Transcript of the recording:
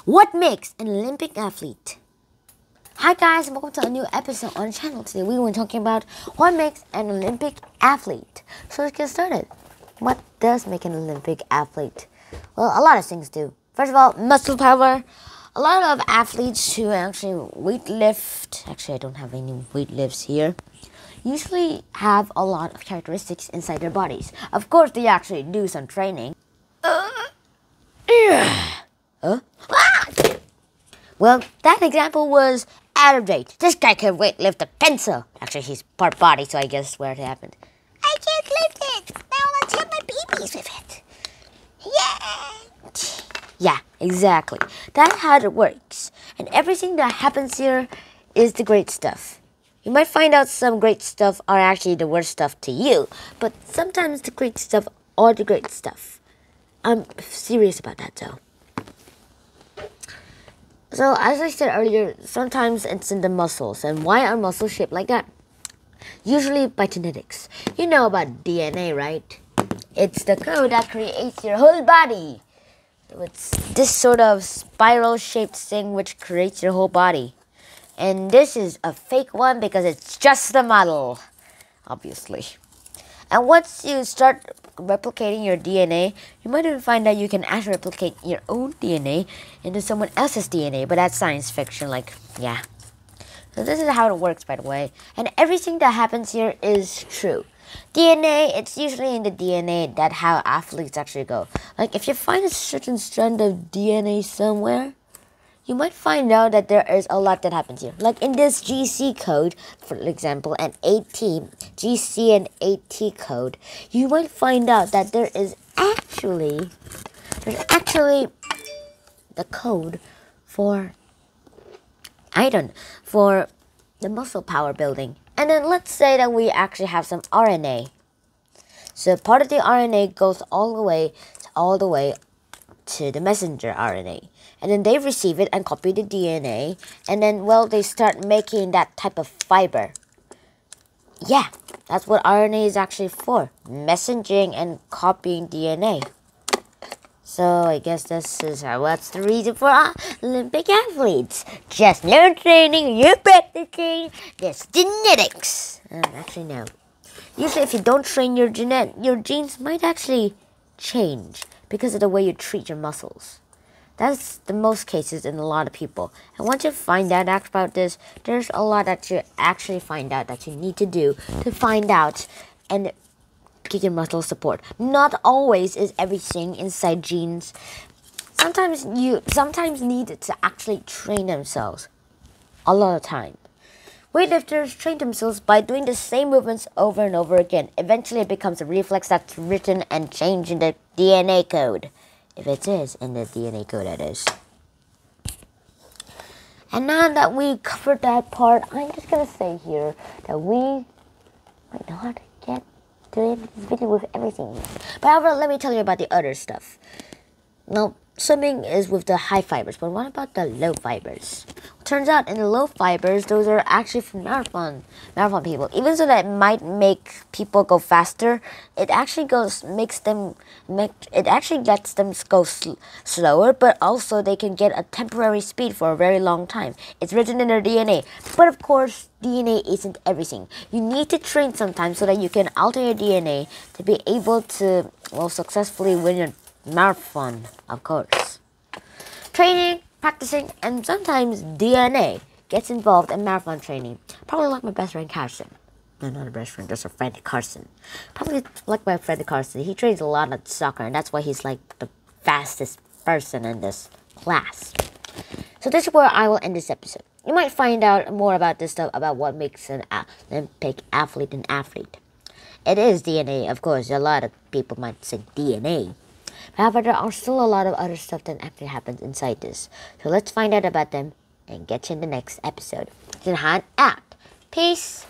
What makes an Olympic athlete? Hi guys, and welcome to a new episode on the channel. Today we were talking about what makes an Olympic athlete. So let's get started. What does make an Olympic athlete? Well, a lot of things do. First of all, muscle power. A lot of athletes who actually weightlift, actually I don't have any weightlifts here, usually have a lot of characteristics inside their bodies. Of course, they actually do some training. Well, that example was Adam Jade. This guy can weightlift a pencil. Actually, he's part body, so I guess that's where it happened. I can't lift it. Now let's hit my babies with it. Yeah, exactly. That's how it works. And everything that happens here is the great stuff. You might find out some great stuff are actually the worst stuff to you, but sometimes the great stuff are the great stuff. I'm serious about that, though. So, as I said earlier, sometimes it's in the muscles. And why are muscles shaped like that? Usually by genetics. You know about DNA, right? It's the code that creates your whole body. So it's this sort of spiral-shaped thing which creates your whole body. And this is a fake one because it's just a model, obviously. And once you start replicating your DNA, you might even find out you can actually replicate your own DNA into someone else's DNA, but that's science fiction, yeah. So this is how it works, by the way. And everything that happens here is true. DNA, it's usually in the DNA that how athletes actually go. Like, if you find a certain strand of DNA somewhere, you might find out that there is a lot that happens here. Like in this GC code, for example, an GC and AT code, you might find out that there's actually the code for for the muscle power building. And then let's say that we actually have some RNA. So part of the RNA goes all the way to the messenger RNA. And then they receive it and copy the DNA. And then, well, they start making that type of fiber. Yeah, that's what RNA is actually for. Messaging and copying DNA. So, I guess what's the reason for Olympic athletes. Just no training, you practicing, there's genetics. Actually, no. Usually, if you don't train your genes might actually change because of the way you treat your muscles. That's the most cases in a lot of people. And once you find out about this, there's a lot that you actually find out that you need to do to find out and get your muscle support. Not always is everything inside genes. Sometimes need to actually train themselves. A lot of time. Weightlifters train themselves by doing the same movements over and over again. Eventually it becomes a reflex that's written and changed in the DNA code. If it is in the DNA code, that is. And now that we covered that part, I'm just going to say here that we might not get to the end of this video with everything. But however, let me tell you about the other stuff. Now, swimming is with the high fibers, but what about the low fibers? Turns out in the low fibers, those are actually for marathon people. Even so that it might make people go faster, it actually lets them go slower, but also they can get a temporary speed for a very long time. It's written in their DNA. But of course, DNA isn't everything. You need to train sometimes so that you can alter your DNA to be able to, well, successfully win your marathon, of course. Training, practicing, and sometimes DNA gets involved in marathon training. Probably like my best friend Carson. No, not a best friend, just a friend Carson. Probably like my friend Carson. He trains a lot at soccer, and that's why he's like the fastest person in this class. So this is where I will end this episode. You might find out more about this stuff, about what makes an Olympic athlete an athlete. It is DNA, of course. A lot of people might say DNA. However, there are still a lot of other stuff that actually happens inside this. So let's find out about them and get you in the next episode. Jinhan out. Peace.